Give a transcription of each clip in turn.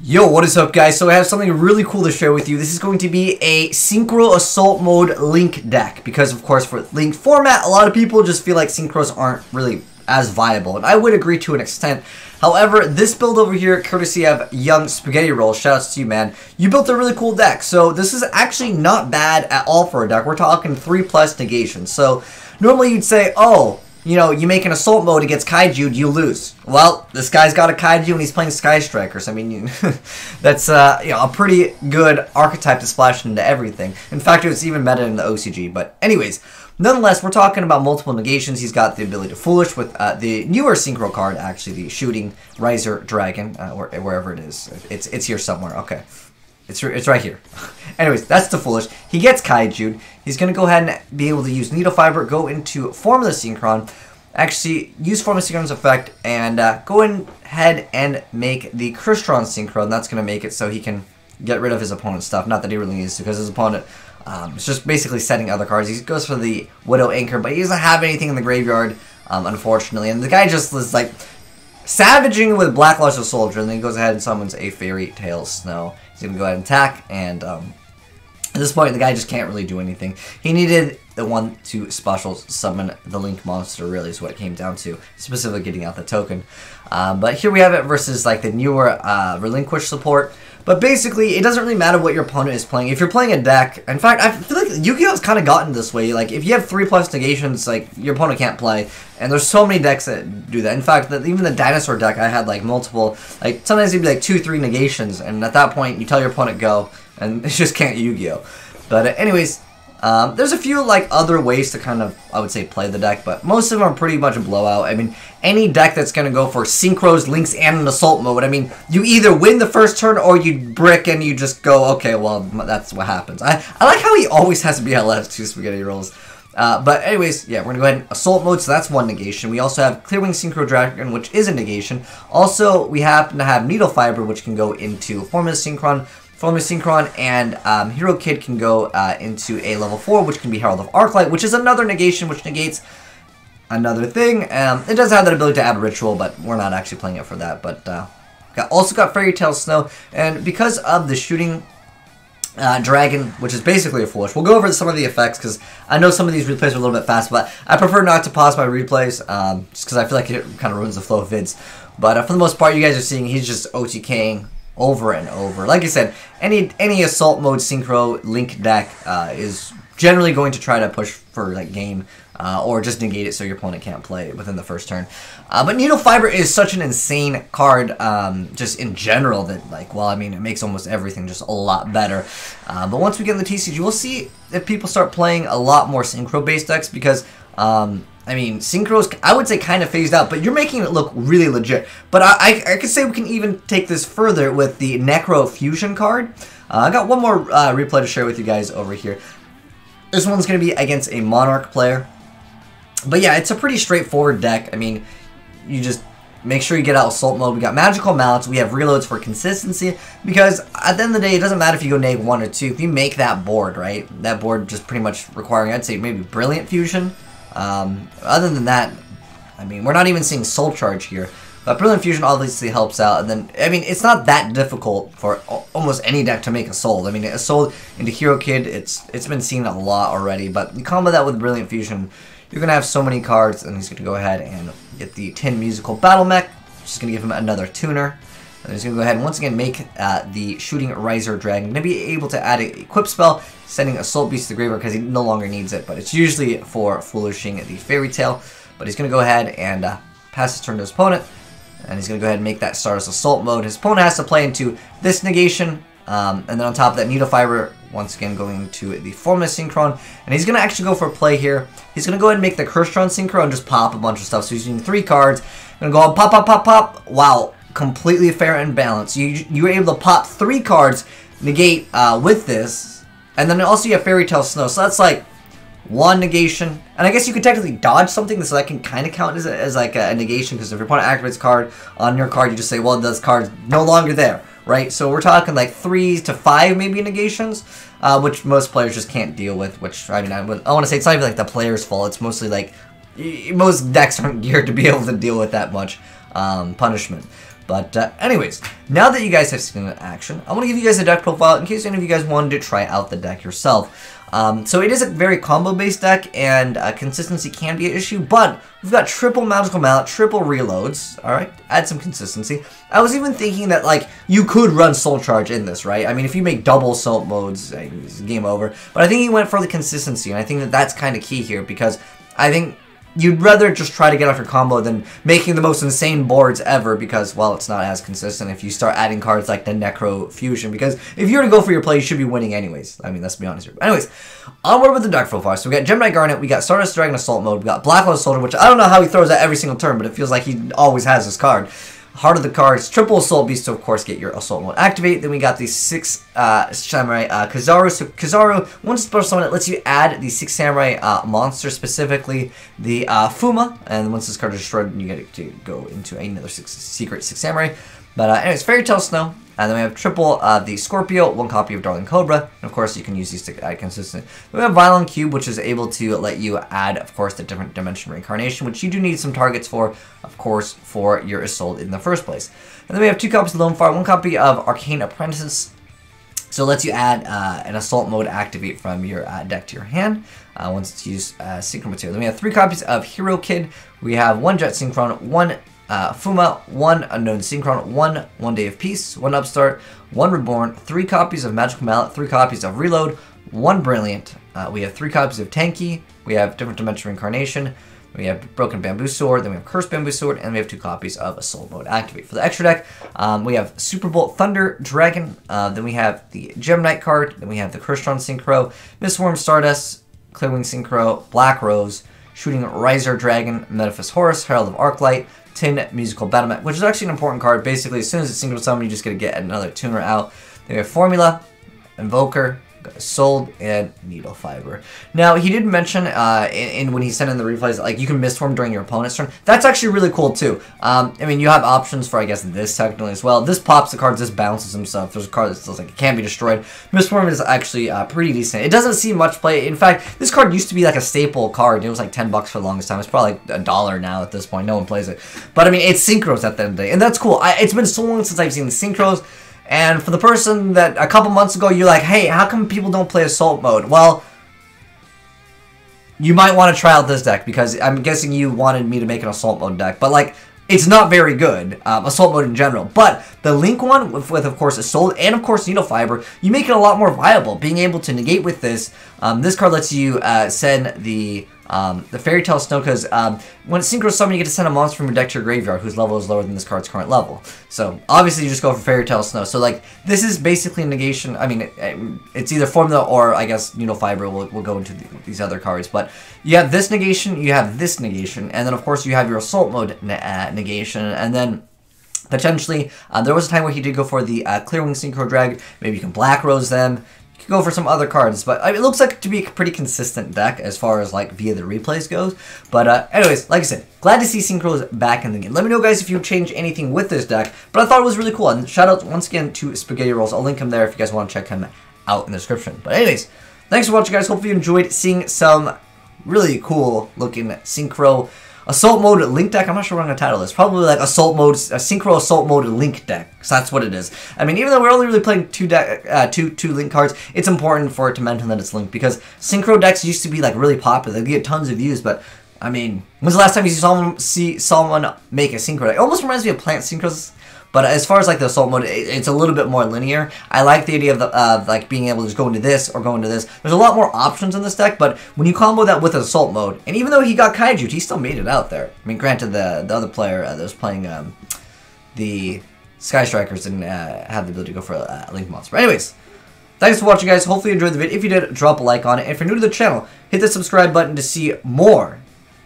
Yo, what is up, guys? So I have something really cool to share with you. This is going to be a Synchro Assault Mode Link deck. Because, of course, for Link format, a lot of people just feel like Synchros aren't really as viable. And I would agree to an extent. However, this build over here, courtesy of Young Spaghetti Roll, shoutouts to you, man. You built a really cool deck. So this is actually not bad at all for a deck. We're talking 3+ negations. So normally you'd say, oh, you know, you make an assault mode against Kaiju, you lose. Well, this guy's got a Kaiju and he's playing Sky Strikers. I mean, that's you know, a pretty good archetype to splash into everything. In fact, it's even meta in the OCG. But anyways, nonetheless, we're talking about multiple negations. He's got the ability to Foolish with the newer Synchro card, actually, the Shooting Riser Dragon, wherever it is. It's here somewhere. Okay. It's right here. Anyways, that's the Foolish. He gets Kaiju. He's going to go ahead and be able to use Needle Fiber, go into Formula Synchron, actually use Formula Synchron's effect, and go ahead and make the Crystron Synchro, and that's going to make it so he can get rid of his opponent's stuff. Not that he really needs to, because his opponent is just basically setting other cards. He goes for the Widow Anchor, but he doesn't have anything in the graveyard, unfortunately. And the guy just was like savaging with Blackluster Soldier, and then he goes ahead and summons a Fairy Tail Snow. He's going to go ahead and attack, and at this point, the guy just can't really do anything. He needed the one to special summon the Link monster, really, is what it came down to, specifically getting out the token. But here we have it versus like the newer Relinquish support. But basically, it doesn't really matter what your opponent is playing. If you're playing a deck, in fact, I feel like Yugioh has kind of gotten this way. Like, if you have 3+ negations, like, your opponent can't play. And there's so many decks that do that. In fact, even the Dinosaur deck, I had, like, multiple, like, sometimes it'd be, like, 2-3 negations. And at that point, you tell your opponent go, and it just can't Yu-Gi-Oh! But anyways, there's a few, like, other ways to kind of, I would say, play the deck. But most of them are pretty much a blowout. I mean, any deck that's going to go for Synchros, Links, and an Assault mode, I mean, you either win the first turn or you brick and you just go, okay, well, that's what happens. I like how he always has BLS, 2 Spaghetti Rolls. But anyways, yeah, we're going to go ahead and Assault mode, so that's one negation. We also have Clearwing Synchro Dragon, which is a negation. Also, we happen to have Needle Fiber, which can go into Formula Synchron, and Hero Kid can go into a level 4, which can be Herald of Arclight, which is another negation, which negates another thing. It does have that ability to add Ritual, but we're not actually playing it for that. But also got Fairy Tail Snow, and because of the Shooting Dragon, which is basically a Foolish, we'll go over some of the effects, because I know some of these replays are a little bit fast, but I prefer not to pause my replays, just because I feel like it kind of ruins the flow of vids. But for the most part, you guys are seeing he's just OTKing over and over. Like I said, any Assault Mode Synchro Link deck is generally going to try to push for like game, or just negate it so your opponent can't play within the first turn. But Needle Fiber is such an insane card, just in general, that, like, well, I mean, it makes almost everything just a lot better. But once we get in the TCG, we'll see if people start playing a lot more Synchro-based decks, because, I mean, Synchro's, I would say, kind of phased out, but you're making it look really legit. But I could say we can even take this further with the Necro Fusion card. I got one more replay to share with you guys over here. This one's going to be against a Monarch player. But yeah, it's a pretty straightforward deck. I mean, you just make sure you get out Assault mode. We got Magical Mallets. We have reloads for consistency. Because at the end of the day, it doesn't matter if you go neg 1 or 2. If you make that board, right? That board just pretty much requiring, I'd say, maybe Brilliant Fusion. Other than that, I mean, we're not even seeing Soul Charge here. But Brilliant Fusion obviously helps out. And then, I mean, it's not that difficult for almost any deck to make a Soul. I mean, a Soul into Hero Kid, it's been seen a lot already. But you combo that with Brilliant Fusion, you're going to have so many cards, and he's going to go ahead and get the Tin Musical Battle Mech, just going to give him another tuner. And he's going to go ahead and once again make the Shooting Riser Dragon. Going to be able to add a Equip spell, sending Assault Beast to the graveyard because he no longer needs it, but it's usually for Foolishing the Fairy Tail. But he's going to go ahead and pass his turn to his opponent, and he's going to go ahead and make that Stardust Assault mode. His opponent has to play into this negation, and then on top of that, Needle Fiber, once again going to the Formula Synchron, and he's going to actually go for a play here. He's going to go ahead and make the Crystron Synchro and just pop a bunch of stuff. So he's using 3 cards. Going to go pop, pop, pop, pop. Wow, completely fair and balanced. You were able to pop 3 cards, negate with this, and then also you have Fairy Tail Snow. So that's like 1 negation, and I guess you could technically dodge something, so that can kind of count as like a negation, because if your opponent activates a card on your card, you just say, well, this card's no longer there. Right, so we're talking like 3 to 5 maybe negations, which most players just can't deal with. Which, I mean, I want to say it's not even like the player's fault. It's mostly like most decks aren't geared to be able to deal with that much punishment. But anyways, now that you guys have seen it in action, I want to give you guys a deck profile in case any of you guys wanted to try out the deck yourself. So it is a very combo-based deck, and consistency can be an issue, but we've got triple Magical Mallet, triple reloads, alright? Add some consistency. I was even thinking that, like, you could run Soul Charge in this, right? I mean, if you make double Assault modes, it's game over. But I think he went for the consistency, and I think that that's kind of key here, because I think you'd rather just try to get off your combo than making the most insane boards ever, because, well, it's not as consistent if you start adding cards like the Necro Fusion, because if you were to go for your play, you should be winning anyways. I mean, let's be honest here. But anyways, onward with the deck profile. So we got Gemini Garnet, we got Stardust Dragon Assault mode, we got Blacklist Soldier, which I don't know how he throws that every single turn, but it feels like he always has this card. Heart of the cards, triple Assault Beast to, of course, get your Assault mode activate. Then we got the 6 Samurai Kizaru. So Kizaru, one special summon that lets you add the 6 Samurai monster, specifically the Fuma. And once this card is destroyed, you get to go into another secret 6 Samurai. But anyways, Fairy Tail Snow. And then we have triple the Scorpio, 1 copy of Darling Cobra. And of course, you can use these to add consistent. We have Violent Cube, which is able to let you add, of course, the different dimension reincarnation, which you do need some targets for, of course, for your Assault in the first place. And then we have 2 copies of Lone Fire, 1 copy of Arcane Apprentice. So it lets you add an Assault mode activate from your deck to your hand once it's used Synchro material. Then we have 3 copies of Hero Kid. We have 1 Jet Synchron, 1 Fuma, 1 Unknown Synchron, 1 Day of Peace, 1 Upstart, 1 Reborn, 3 copies of Magical Mallet, 3 copies of Reload, 1 Brilliant. We have 3 copies of Tanky. We have Different Dimension Reincarnation. We have Broken Bamboo Sword. Then we have Cursed Bamboo Sword, and we have 2 copies of Assault Mode Activate. For the extra deck, we have Superbolt Thunder Dragon. Then we have the Gemini card. Then we have the Crystron Synchro, Mistworm Stardust, Clearwing Synchro, Black Rose, Shooting Riser Dragon, Metaphys Horus, Herald of Arclight, Tin Musical Battle Mat, which is actually an important card. Basically, as soon as it's synchro summon, you just get to get another tuner out. Then we have Formula, Invoker, Sold, and Needle Fiber. Now, he did mention when he sent in the replays that, like, you can Mistform during your opponent's turn. That's actually really cool too. I mean, you have options for, I guess, this technically as well. This pops the cards, this bounces himself. There's a card that feels like it can't be destroyed. Mistform is actually pretty decent. It doesn't see much play. In fact, this card used to be like a staple card. It was like $10 for the longest time. It's probably like $1 now at this point. No one plays it. But I mean, it's synchros at the end of the day, and that's cool. It's been so long since I've seen the synchros. And for the person that a couple months ago you're like, hey, how come people don't play Assault mode? Well, you might want to try out this deck, because I'm guessing you wanted me to make an Assault mode deck. But, like, it's not very good, Assault mode in general. But the Link one, with of course, Assault and, of course, Needle Fiber, you make it a lot more viable. Being able to negate with this, this card lets you send the Fairy Tail Snow, because when it's Synchro Summon, you get to send a monster from your deck to your graveyard whose level is lower than this card's current level. So, obviously, you just go for Fairy Tail Snow. So, like, this is basically negation. I mean, it's either Formula or, I guess, Needle Fiber will go into these other cards. But you have this negation, you have this negation, and then, of course, you have your Assault mode negation, and then potentially, there was a time where he did go for the Clearwing Synchro Drag. Maybe you can Black Rose them. You can go for some other cards, but it looks like to be a pretty consistent deck as far as like via the replays goes. But anyways, like I said, glad to see Synchros back in the game. Let me know, guys, if you changed anything with this deck. But I thought it was really cool. And shout out once again to Spaghetti Rolls. I'll link him there if you guys want to check him out in the description. But anyways, thanks for watching, guys. Hopefully you enjoyed seeing some really cool looking Synchro Assault Mode Link deck. I'm not sure what I'm going to title this. Probably like Assault Mode, Synchro Assault Mode Link deck. So that's what it is. I mean, even though we're only really playing two Link cards, it's important for it to mention that it's Link, because Synchro decks used to be like really popular. They get tons of views, but I mean, when's the last time you see someone make a Synchro deck? It almost reminds me of Plant Synchros. But as far as like the Assault mode, it's a little bit more linear. I like the idea of like being able to just go into this or go into this. There's a lot more options in this deck, but when you combo that with Assault mode, and even though he got Kaiju'd, he still made it out there. I mean, granted, the other player that was playing the Sky Strikers didn't have the ability to go for a Link monster. But anyways, thanks for watching, guys. Hopefully you enjoyed the video. If you did, drop a like on it. And if you're new to the channel, hit the subscribe button to see more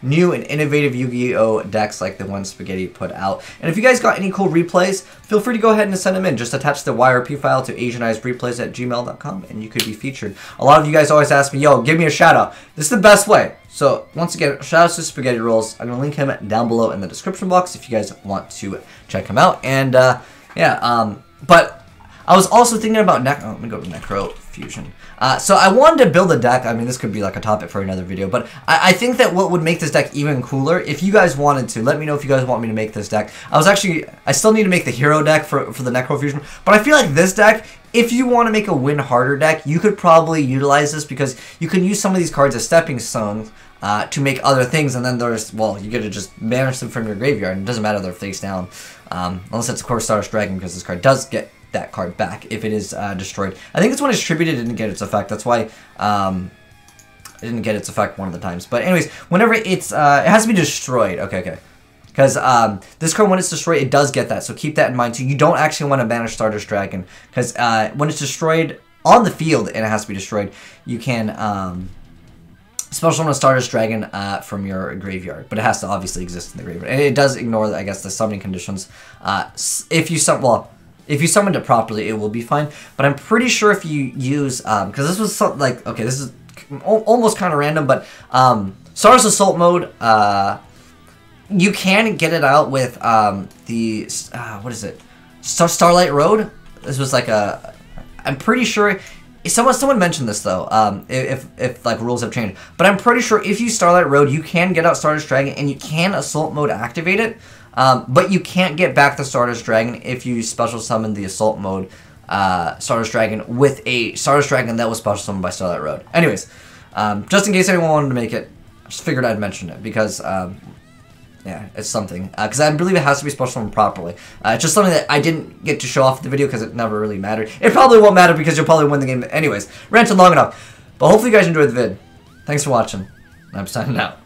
new and innovative Yu-Gi-Oh decks like the one Spaghetti put out. And if you guys got any cool replays, feel free to go ahead and send them in. Just attach the YRP file to AzneyesReplays@gmail.com and you could be featured. A lot of you guys always ask me, yo, give me a shout out. This is the best way. So once again, shout outs to Spaghetti Rolls. I'm going to link him down below in the description box if you guys want to check him out. And but I was also thinking about let me go to Necro Fusion. So I wanted to build a deck. I mean, this could be like a topic for another video, but I think that what would make this deck even cooler, if you guys wanted to, let me know if you guys want me to make this deck. I still need to make the hero deck for the Necro Fusion, but I feel like this deck, if you want to make a win harder deck, you could probably utilize this because you can use some of these cards as stepping stones to make other things, and then there's, well, you get to just banish them from your graveyard, and it doesn't matter if they're face down, unless it's, of course, Stardust Dragon, because this card does get that card back if it is destroyed. I think it's when it's tributed, it didn't get its effect. That's why it didn't get its effect one of the times. But anyways, whenever it's, it has to be destroyed. Okay. Because this card, when it's destroyed, it does get that. So keep that in mind. So you don't actually want to banish Stardust Dragon. Because when it's destroyed on the field and it has to be destroyed, you can special summon a Stardust Dragon from your graveyard. But it has to obviously exist in the graveyard. And it does ignore, I guess, the summoning conditions. If you summoned it properly, it will be fine. But I'm pretty sure if you use, because this was something like, okay, this is almost kind of random, but Stardust Assault mode, you can get it out with the, what is it? Starlight Road? This was like I'm pretty sure, someone mentioned this though, if like rules have changed. But I'm pretty sure if you Starlight Road, you can get out Stardust Dragon and you can Assault mode activate it. But you can't get back the Stardust Dragon if you special summon the Assault mode Stardust Dragon with a Stardust Dragon that was special summoned by Starlight Road. Anyways, just in case anyone wanted to make it, I just figured I'd mention it because, yeah, it's something. Because I believe it has to be special summoned properly. It's just something that I didn't get to show off in the video because it never really mattered. It probably won't matter because you'll probably win the game anyways. Ranted long enough. But hopefully you guys enjoyed the vid. Thanks for watching. I'm signing out.